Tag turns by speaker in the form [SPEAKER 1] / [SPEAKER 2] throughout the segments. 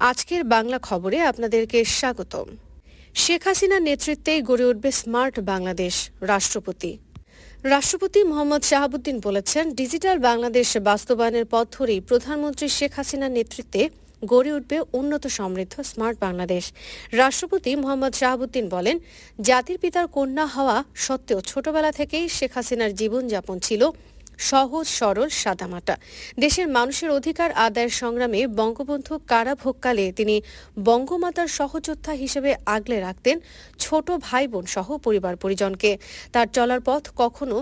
[SPEAKER 1] আজকের বাংলা খবরে আপনাদেরকে স্বাগতম। শেখ হাসিনার নেতৃত্বেই গড়ে উঠবে স্মার্ট বাংলাদেশ। রাষ্ট্রপতি মোহাম্মদ শাহাবুদ্দিন বলেছেন, ডিজিটাল বাংলাদেশ বাস্তবায়নের পথ ধরেই প্রধানমন্ত্রী শেখ হাসিনার নেতৃত্বে গড়ে উঠবে উন্নত সমৃদ্ধ স্মার্ট বাংলাদেশ। রাষ্ট্রপতি মোহাম্মদ শাহাবুদ্দিন বলেন, জাতির পিতার কন্যা হওয়া সত্ত্বেও ছোটবেলা থেকেই শেখ হাসিনার জীবনযাপন ছিল সহজ সরল সাদামাটা। দেশের মানুষের অধিকার আদায়ের সংগ্রামে বঙ্গবন্ধু কারাভোগকালে তিনি বঙ্গমাতার সহযোদ্ধা হিসেবে আগলে রাখতেন ছোট ভাই বোন সহ পরিবার পরিজনকে। তার চলার পথ কখনো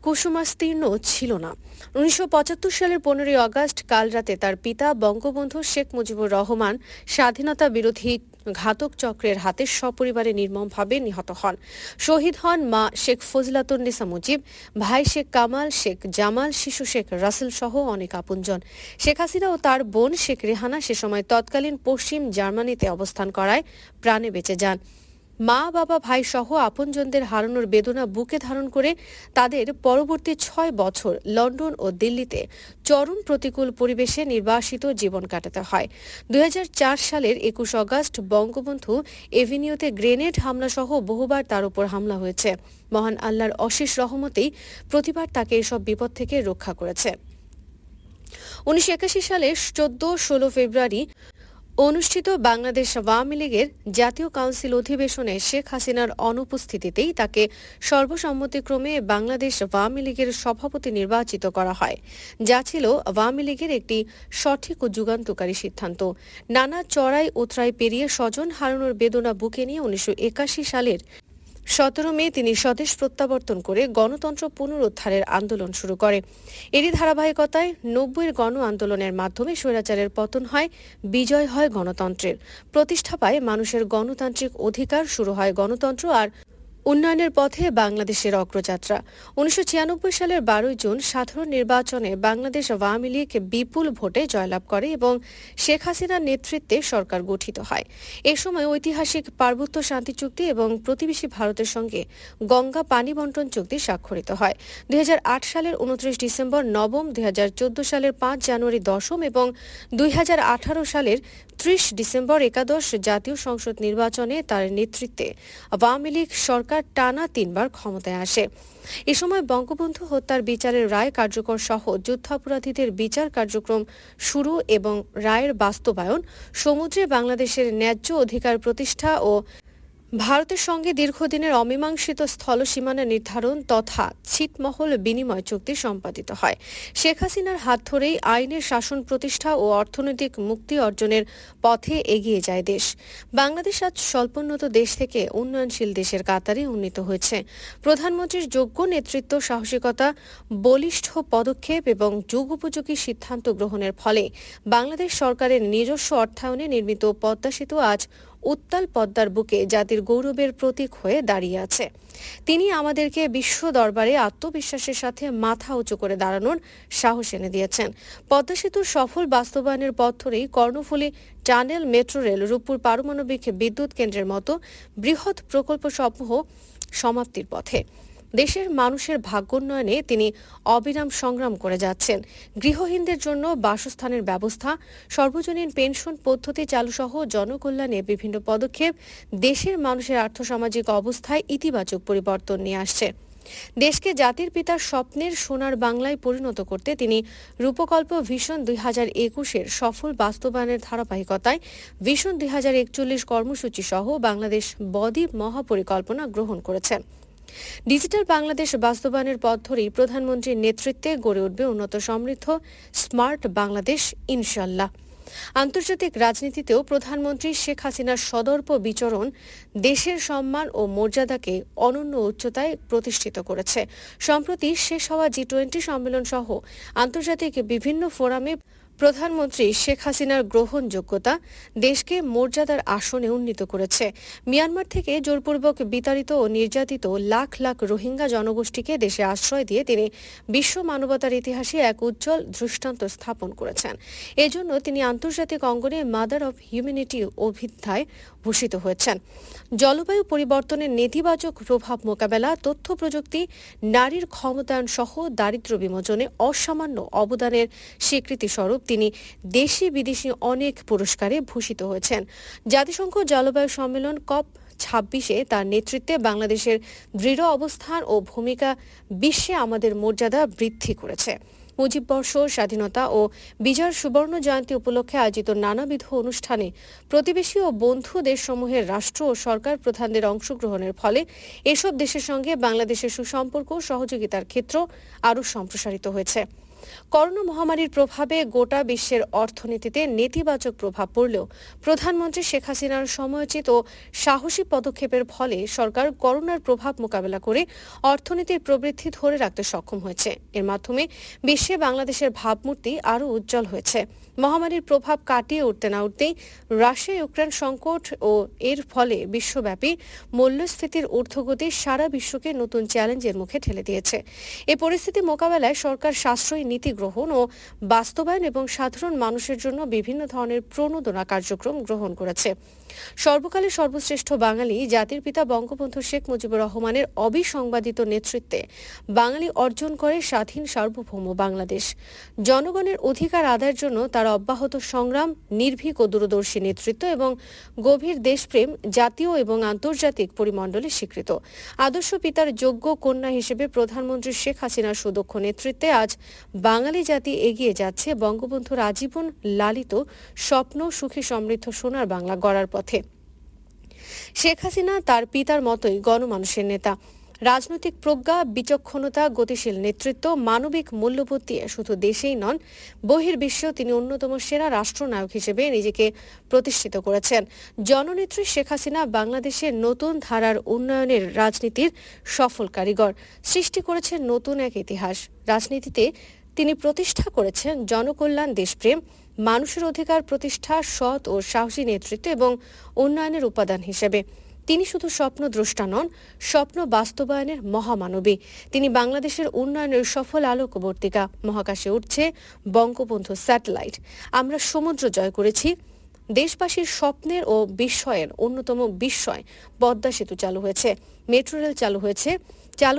[SPEAKER 1] কুসুমাস্তীর্ণ ছিল না। ১৯৭৫ সালের ১৫ই আগস্ট কালরাতে তার পিতা বঙ্গবন্ধু শেখ মুজিবুর রহমান স্বাধীনতা বিরোধী ঘাতক চক্রের হাতে সপরিবারে নির্মমভাবে নিহত হন। শহীদ হন মা শেখ ফজলাতুন্নেসা মুজিব, ভাই শেখ কামাল, শেখ জামাল, শিশু শেখ রাসেল সহ অনেক আপনজন। শেখ হাসিনা ও তার বোন শেখ রেহানা সে সময় তৎকালীন পশ্চিম জার্মানিতে অবস্থান করায় প্রাণে বেঁচে যান। মা, বাবা, ভাই সহ আপনজনদের হারানোর বেদনা বুকে ধারণ করে তাদের পরবর্তী ৬ বছর লন্ডন ও দিল্লিতে চরম প্রতিকূল পরিবেশে নির্বাসিত জীবন কাটাতে হয়। ২০০৪ সালের ২১ আগস্ট বঙ্গবন্ধু এভিনিউতে গ্রেনেড হামলা সহ বহুবার তার উপর হামলা হয়েছে। মহান আল্লাহর অশেষ রহমতেই প্রতিবার তাকে এসব বিপদ থেকে রক্ষা করেছে। ১৯৮১ সালের ১৪-১৬ ফেব্রুয়ারি অনুষ্ঠিত বাংলাদেশ আওয়ামী লীগের জাতীয় কাউন্সিল অধিবেশনে শেখ হাসিনার অনুপস্থিতিতেই তাকে সর্বসম্মতিক্রমে বাংলাদেশ আওয়ামী লীগের সভাপতি নির্বাচিত করা হয়, যা ছিল আওয়ামী লীগের একটি সঠিক ও যুগান্তকারী সিদ্ধান্ত। নানা চড়াই উতরাই পেরিয়ে স্বজন হারানোর বেদনা বুকে নিয়ে ১৯৮১ সালের ১৭ মে তিনি স্বদেশ প্রত্যাবর্তন করে গণতন্ত্র পুনরুদ্ধারের আন্দোলন শুরু করে। এরই ধারাবাহিকতায় ৯০-এর গণ আন্দোলনের মাধ্যমে স্বৈরাচারের পতন হয়, বিজয় হয় গণতন্ত্রের, প্রতিষ্ঠা পায় মানুষের গণতান্ত্রিক অধিকার, শুরু হয় গণতন্ত্র আর উন্নয়নের পথে বাংলাদেশের অগ্রযাত্রা। ১৯৯৬ সালের ১২ জুন সাধারণ নির্বাচনে বাংলাদেশ আওয়ামী লীগ বিপুল ভোটে জয়লাভ করে এবং শেখ হাসিনার নেতৃত্বে সরকার গঠিত হয়। এ সময় ঐতিহাসিক পার্বত্য শান্তি চুক্তি এবং প্রতিবেশী ভারতের সঙ্গে গঙ্গা পানি বন্টন চুক্তি স্বাক্ষরিত হয়। ২০০৮ সালের ২৯ ডিসেম্বর নবম, ২০১৪ সালের ৫ জানুয়ারি দশম এবং ২০১৮ সালের ৩০ ডিসেম্বর একাদশ জাতীয় সংসদ নির্বাচনে তার নেতৃত্বে আওয়ামী লীগ সরকার টানা ৩বার ক্ষমতায় আসে। এ সময় বঙ্গবন্ধু হত্যার বিচারের রায় কার্যকর সহ যুদ্ধাপরাধীদের বিচার কার্যক্রম শুরু এবং রায়ের বাস্তবায়ন, সমুদ্রে বাংলাদেশের ন্যায্য অধিকার প্রতিষ্ঠা ও ভারতের সঙ্গে দীর্ঘদিনের অমীমাংসিত স্থলসীমানা নির্ধারণ তথা ছিটমহল বিনিময় চুক্তি সম্পাদিত হয়। শেখ হাসিনার হাত ধরেই আইনের শাসন প্রতিষ্ঠা ও অর্থনৈতিক মুক্তি অর্জনের পথে এগিয়ে যায় দেশ। বাংলাদেশ আজ স্বল্পোন্নত দেশ থেকে উন্নয়নশীল দেশের কাতারে উন্নীত হয়েছে। প্রধানমন্ত্রীর যোগ্য নেতৃত্ব, সাহসিকতা, বলিষ্ঠ পদক্ষেপ এবং যুগোপযোগী সিদ্ধান্ত গ্রহণের ফলে বাংলাদেশ সরকারের নিজস্ব অর্থায়নে নির্মিত পদ্মা সেতু আজ উত্তাল পদ্মার বুকে জাতির গৌরবের প্রতীক হয়ে দাঁড়িয়ে আছে। তিনি আমাদেরকে বিশ্ব দরবারে আত্মবিশ্বাসের সাথে মাথা উঁচু করে দাঁড়ানোর সাহস এনে দিয়েছেন। পদ্মা সেতুর সফল বাস্তবায়নের পথ ধরেই Karnaphuli tunnel, metro rail, Rooppur পারমাণবিক বিদ্যুৎ কেন্দ্রের মতো বৃহৎ প্রকল্পসমূহ সমাপ্তির পথে। দেশের মানুষের ভাগ্যোন্নয়নে তিনি অবিরাম সংগ্রাম করে যাচ্ছেন। গৃহহীনদের জন্য বাসস্থানের ব্যবস্থা, সর্বজনীন পেনশন পদ্ধতি চালুসহ জনকল্যাণে বিভিন্ন পদক্ষেপ দেশের মানুষের আর্থসামাজিক অবস্থায় ইতিবাচক পরিবর্তন নিয়ে আসছে। দেশকে জাতির পিতার স্বপ্নের সোনার বাংলায় পরিণত করতে তিনি রূপকল্প ভিশন ২০২১-এর সফল বাস্তবায়নের ধারাবাহিকতায় ভিশন ২০৪১ কর্মসূচি সহ বাংলাদেশ বদ্বীপ মহাপরিকল্পনা গ্রহণ করেছেন। ডিজিটাল বাংলাদেশ বাস্তবায়নের পথ ধরেই প্রধানমন্ত্রীর নেতৃত্বে গড়ে উঠবে উন্নত সমৃদ্ধ স্মার্ট বাংলাদেশ, ইনশাল্লাহ। আন্তর্জাতিক রাজনীতিতেও প্রধানমন্ত্রী শেখ হাসিনার সদর্প বিচরণ দেশের সম্মান ও মর্যাদাকে অনন্য উচ্চতায় প্রতিষ্ঠিত করেছে। সম্প্রতি শেষ হওয়া জি-20 সম্মেলন সহ আন্তর্জাতিক বিভিন্ন ফোরামে প্রধানমন্ত্রী শেখ হাসিনার গ্রহণযোগ্যতা দেশকে মর্যাদার আসনে উন্নীত করেছে। মিয়ানমার থেকে জোরপূর্বক বিতাড়িত ও নির্যাতিত লাখ লাখ রোহিঙ্গা জনগোষ্ঠীকে দেশে আশ্রয় দিয়ে তিনি বিশ্ব মানবতার ইতিহাসে এক উজ্জ্বল দৃষ্টান্ত স্থাপন করেছেন। এজন্য তিনি আন্তর্জাতিক অঙ্গনে মাদার অব হিউম্যানিটি অভিধায় ভূষিত হয়েছেন। জলবায়ু পরিবর্তনের নেতিবাচক প্রভাব মোকাবেলা, তথ্য প্রযুক্তি, নারীর ক্ষমতায়ন সহ দারিদ্র্য বিমোচনে অসামান্য অবদানের স্বীকৃতিস্বরূপ তিনি দেশি বিদেশি অনেক পুরস্কারে ভূষিত হয়েছেন। জাতিসংঘ জলবায়ু সম্মেলন COP26-এ তার নেতৃত্বে বাংলাদেশের দৃঢ় অবস্থান ও ভূমিকা বিশ্বে আমাদের মর্যাদা বৃদ্ধি করেছে। মুজিব বর্ষ, স্বাধীনতা ও বিজয়ের সুবর্ণ জয়ন্তী উপলক্ষে আয়োজিত নানাবিধ অনুষ্ঠানে প্রতিবেশী ও বন্ধু দেশসমূহের রাষ্ট্র ও সরকার প্রধানদের অংশগ্রহণের ফলে এসব দেশের সঙ্গে বাংলাদেশের সুসম্পর্ক ও সহযোগিতার ক্ষেত্র আরও সম্প্রসারিত হয়েছে। করোনা মহামারীর প্রভাবে গোটা বিশ্বের অর্থনীতিতে নেতিবাচক প্রভাব পড়লেও প্রধানমন্ত্রী শেখ হাসিনার সময়োচিত ও সাহসী পদক্ষেপের ফলে সরকার করোনার প্রভাব মোকাবেলা করে অর্থনীতির প্রবৃদ্ধি ধরে রাখতে সক্ষম হয়েছে। এর মাধ্যমে বিশ্বে বাংলাদেশের ভাবমূর্তি আরও উজ্জ্বল হয়েছে। মহামারীর প্রভাব কাটিয়ে উঠতে না উঠতেই রাশিয়া ইউক্রেন সংকট ও এর ফলে বিশ্বব্যাপী মূল্যস্ফীতির ঊর্ধ্বগতি সারা বিশ্বকে নতুন চ্যালেঞ্জের মুখে ঠেলে দিয়েছে। এই পরিস্থিতি মোকাবেলায় সরকার সাশ্রয়ী নীতি গ্রহণ ও বাস্তবায়ন এবং সাধারণ মানুষের জন্য বিভিন্ন ধরনের প্রণোদনা কার্যক্রম গ্রহণ করেছে। সর্বকালের সর্বশ্রেষ্ঠ বাঙালি জাতির পিতা বঙ্গবন্ধু শেখ মুজিবুর রহমানের অবিসংবাদিত নেতৃত্বে বাঙালি অর্জন করে স্বাধীন সার্বভৌম বাংলাদেশ। জনগণের অধিকার আদায়ের জন্য তার অব্যাহত সংগ্রাম, নির্ভীক ও দূরদর্শী নেতৃত্ব এবং গভীর দেশপ্রেম জাতীয় এবং আন্তর্জাতিক পরিমণ্ডলে স্বীকৃত। আদর্শ পিতার যোগ্য কন্যা হিসেবে প্রধানমন্ত্রী শেখ হাসিনার সুদক্ষ নেতৃত্বে আজ বাঙালি জাতি এগিয়ে যাচ্ছে বঙ্গবন্ধুর আজীবন লালিত স্বপ্ন সুখী সমৃদ্ধ সোনার বাংলা গড়ার পথে। শেখ হাসিনা তার পিতার মতোই গণমানুষের নেতা। রাজনৈতিক প্রজ্ঞা, বিচক্ষণতা, গতিশীল নেতৃত্ব, মানবিক মূল্যবোধ দিয়ে শুধু দেশেই নন, বহির্বিশ্বেও তিনি অন্যতম সেরা রাষ্ট্রনায়ক হিসেবে নিজেকে প্রতিষ্ঠিত করেছেন। জননেত্রী শেখ হাসিনা বাংলাদেশের নতুন ধারার উন্নয়নের রাজনীতির সফল কারিগর। সৃষ্টি করেছেন নতুন এক ইতিহাস। রাজনীতিতে তিনি প্রতিষ্ঠা করেছেন জনকল্যাণ, দেশপ্রেম, মানুষের অধিকার প্রতিষ্ঠা, সৎ ও সাহসী নেতৃত্ব এবং উন্নয়নের উপাদান হিসেবে। তিনি শুধু স্বপ্নদ্রষ্টা নন, স্বপ্ন বাস্তবায়নের মহামানবী। তিনি বাংলাদেশের উন্নয়নের সফল আলোকবর্তিকা। মহাকাশে উঠছে বঙ্গবন্ধু স্যাটেলাইট। আমরা সমুদ্র জয় করেছি। দেশবাসীর স্বপ্নের ও বিস্ময়ের অন্যতম বিস্ময় পদ্মা সেতু চালু হয়েছে, মেট্রো রেল চালু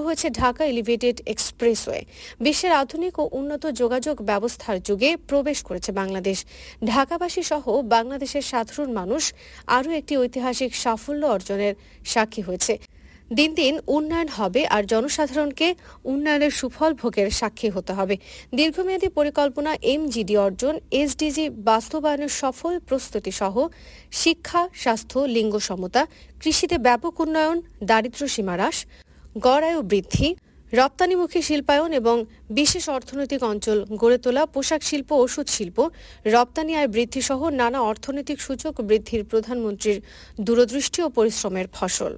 [SPEAKER 1] হয়েছে ঢাকা এলিভেটেড এক্সপ্রেসওয়ে। বিশ্বের আধুনিক ও উন্নত যোগাযোগ ব্যবস্থার যুগে প্রবেশ করেছে বাংলাদেশ। ঢাকাবাসী সহ বাংলাদেশের সাধারণ মানুষ আরও একটি ঐতিহাসিক সাফল্য অর্জনের সাক্ষী হয়েছে। দিন দিন উন্নয়ন হবে আর জনসাধারণকে উন্নয়নের সুফল ভোগের সাক্ষী হতে হবে। দীর্ঘমেয়াদী পরিকল্পনা, MGD অর্জন, SDG বাস্তবায়নের সফল প্রস্তুতি সহ শিক্ষা, স্বাস্থ্য, লিঙ্গ সমতা, কৃষিতে ব্যাপক উন্নয়ন, দারিদ্র্য সীমা হ্রাস, গড় আয়ু বৃদ্ধি, রপ্তানিমুখী শিল্পায়ন এবং বিশেষ অর্থনৈতিক অঞ্চল গড়ে তোলা, পোশাক শিল্প, ওষুধ শিল্প, রপ্তানি আয় বৃদ্ধি সহ নানা অর্থনৈতিক সূচক বৃদ্ধির প্রধানমন্ত্রীর দূরদৃষ্টি ও পরিশ্রমের ফসল।